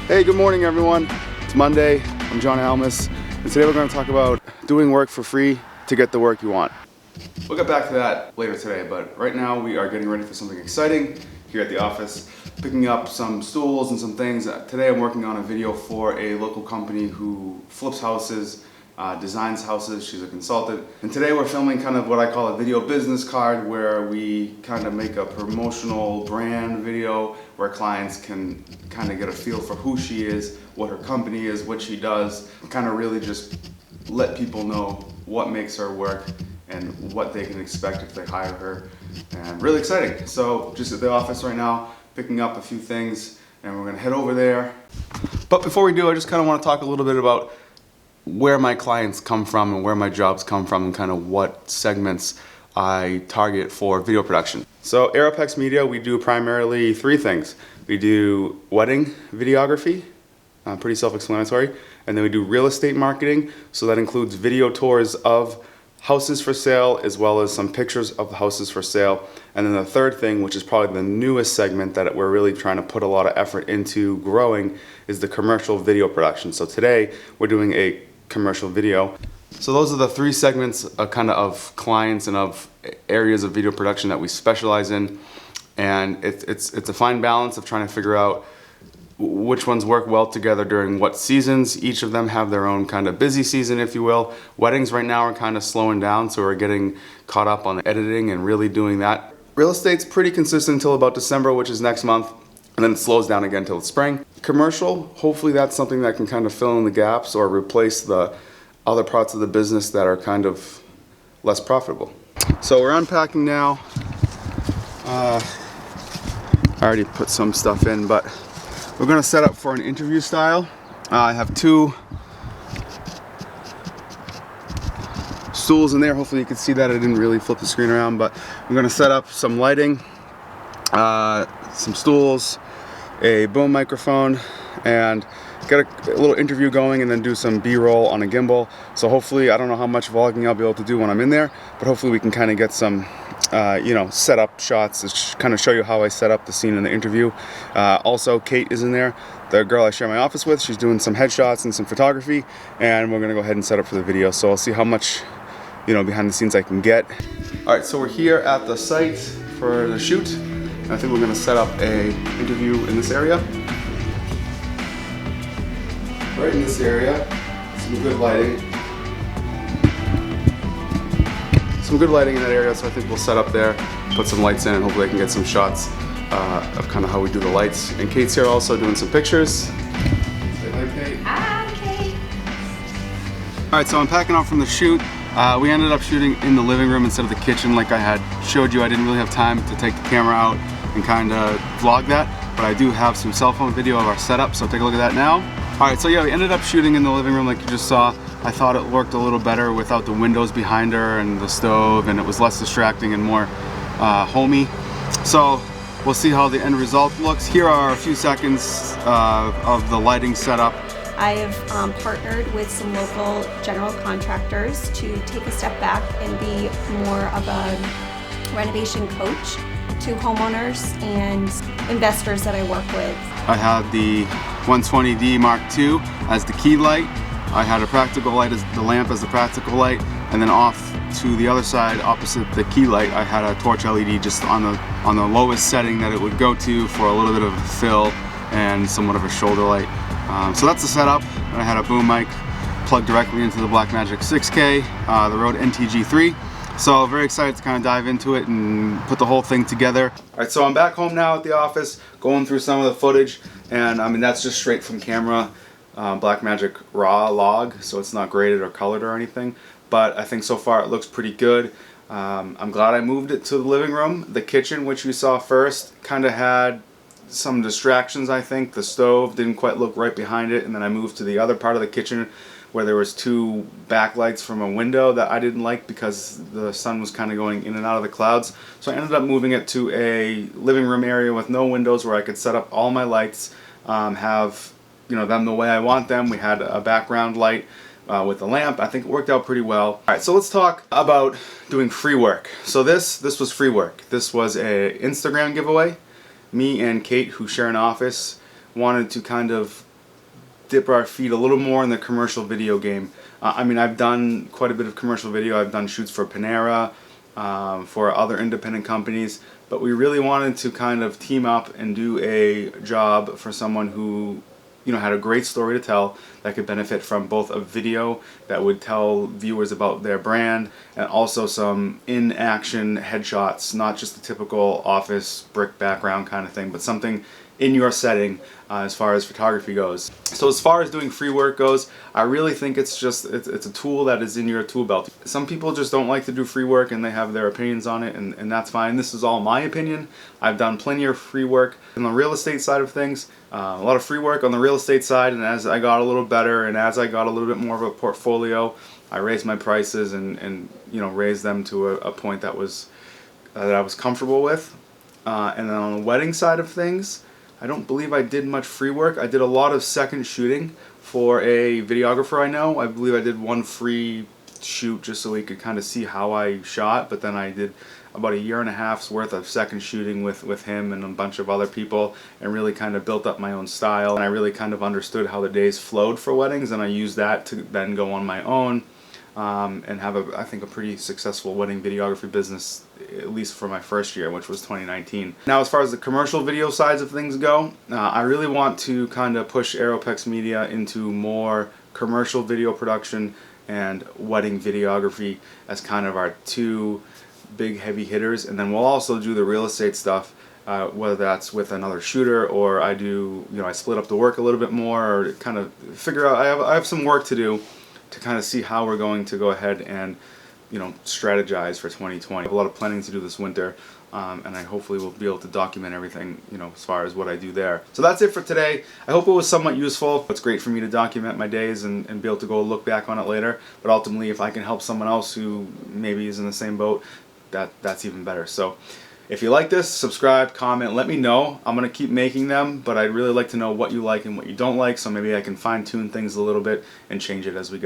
Hey, good morning everyone. It's Monday, I'm John Almus, and today we're going to talk about doing work for free to get the work you want. We'll get back to that later today, but right now we are getting ready for something exciting here at the office, picking up some stools and some things. Today I'm working on a video for a local company who flips houses, designs houses. She's a consultant. And today we're filming kind of what I call a video business card, where we kind of make a promotional brand video where clients can kind of get a feel for who she is, what her company is, what she does, kind of really just let people know what makes her work and what they can expect if they hire her. And really exciting. So just at the office right now, picking up a few things, and we're gonna head over there. But before we do, I just kind of want to talk a little bit about where my clients come from and where my jobs come from and kind of what segments I target for video production. So Aeropex Media, we do primarily three things. We do wedding videography, pretty self-explanatory, and then we do real estate marketing. So that includes video tours of houses for sale, as well as some pictures of the houses for sale. And then the third thing, which is probably the newest segment that we're really trying to put a lot of effort into growing, is the commercial video production. So today we're doing a commercial video. So those are the three segments of clients and of areas of video production that we specialize in. And it's a fine balance of trying to figure out which ones work well together during what seasons. Each of them have their own kind of busy season, if you will. Weddings right now are kind of slowing down, so we're getting caught up on editing and really doing that. Real estate's pretty consistent until about December, which is next month, and then it slows down again until it's spring. Commercial, hopefully that's something that can kind of fill in the gaps or replace the other parts of the business that are kind of less profitable. So we're unpacking now. I already put some stuff in, but we're gonna set up for an interview style. I have two stools in there. Hopefully you can see that. I didn't really flip the screen around, but I'm gonna set up some lighting, some stools, a boom microphone, and get a little interview going, and then do some B-roll on a gimbal. So hopefully, I don't know how much vlogging I'll be able to do when I'm in there, but hopefully we can kind of get some set up shots to kind of show you how I set up the scene in the interview. Also, Kate is in there, the girl I share my office with. She's doing some headshots and some photography, and we're gonna go ahead and set up for the video. So I'll see how much behind the scenes I can get. All right, so we're here at the site for the shoot. I think we're gonna set up a interview in this area. Right in this area, some good lighting. Some good lighting in that area, so I think we'll set up there, put some lights in, and hopefully I can get some shots of kind of how we do the lights. And Kate's here also doing some pictures. Say hi, Kate. Hi, Kate. All right, so I'm packing up from the shoot. We ended up shooting in the living room instead of the kitchen like I had showed you. I didn't really have time to take the camera out and kind of vlog that, but I do have some cell phone video of our setup, so take a look at that now. All right, so yeah, we ended up shooting in the living room like you just saw. I thought it worked a little better without the windows behind her and the stove, and it was less distracting and more homey. So we'll see how the end result looks. Here are a few seconds of the lighting setup. I have partnered with some local general contractors to take a step back and be more of a renovation coach to homeowners and investors that I work with. I have the 120D Mark II as the key light. I had a practical light as the lamp as the practical light, and then off to the other side opposite the key light I had a torch LED just on the lowest setting that it would go to for a little bit of a fill and somewhat of a shoulder light. So that's the setup. I had a boom mic plugged directly into the Blackmagic 6K, the Rode NTG3. So very excited to kind of dive into it and put the whole thing together. All right, so I'm back home now at the office, going through some of the footage, and I mean that's just straight from camera, Blackmagic raw log, so it's not graded or colored or anything. But I think so far it looks pretty good. I'm glad I moved it to the living room. The kitchen, which you saw first, kind of had some distractions. I think the stove didn't quite look right behind it, and then I moved to the other part of the kitchen where there was two backlights from a window that I didn't like because the sun was kind of going in and out of the clouds. So I ended up moving it to a living room area with no windows where I could set up all my lights, have them the way I want them. We had a background light with a lamp. I think it worked out pretty well. All right, so let's talk about doing free work. So this was free work. This was a Instagram giveaway. Me and Kate, who share an office, wanted to kind of dip our feet a little more in the commercial video game. I mean, I've done quite a bit of commercial video. I've done shoots for Panera, for other independent companies, but we really wanted to kind of team up and do a job for someone who, you know, had a great story to tell that could benefit from both a video that would tell viewers about their brand and also some in-action headshots, not just the typical office brick background kind of thing, but something in your setting as far as photography goes. So as far as doing free work goes, I really think it's a tool that is in your tool belt. Some people just don't like to do free work and they have their opinions on it, and that's fine. This is all my opinion. I've done plenty of free work on the real estate side of things, a lot of free work on the real estate side, and as I got a little better and as I got a little bit more of a portfolio, I raised my prices and you know, raised them to a point that was that I was comfortable with. And then on the wedding side of things, I don't believe I did much free work. I did a lot of second shooting for a videographer I know. I believe I did one free shoot just so he could kind of see how I shot, but then I did about 1.5 years worth of second shooting with him and a bunch of other people, and really kind of built up my own style, and I really kind of understood how the days flowed for weddings, and I used that to then go on my own and have I think a pretty successful wedding videography business, at least for my first year, which was 2019. Now as far as the commercial video sides of things go, I really want to kind of push Aeropex Media into more commercial video production and wedding videography as kind of our two big heavy hitters, and then we'll also do the real estate stuff, whether that's with another shooter or I do, you know, I split up the work a little bit more, or kind of figure out, I have some work to do to kind of see how we're going to go ahead and, you know, strategize for 2020. I have a lot of planning to do this winter, and I hopefully will be able to document everything, you know, as far as what I do there. So that's it for today. I hope it was somewhat useful. It's great for me to document my days and be able to go look back on it later, but ultimately if I can help someone else who maybe is in the same boat, that's even better. So if you like this, subscribe, comment, let me know. I'm going to keep making them, but I'd really like to know what you like and what you don't like, so maybe I can fine-tune things a little bit and change it as we go.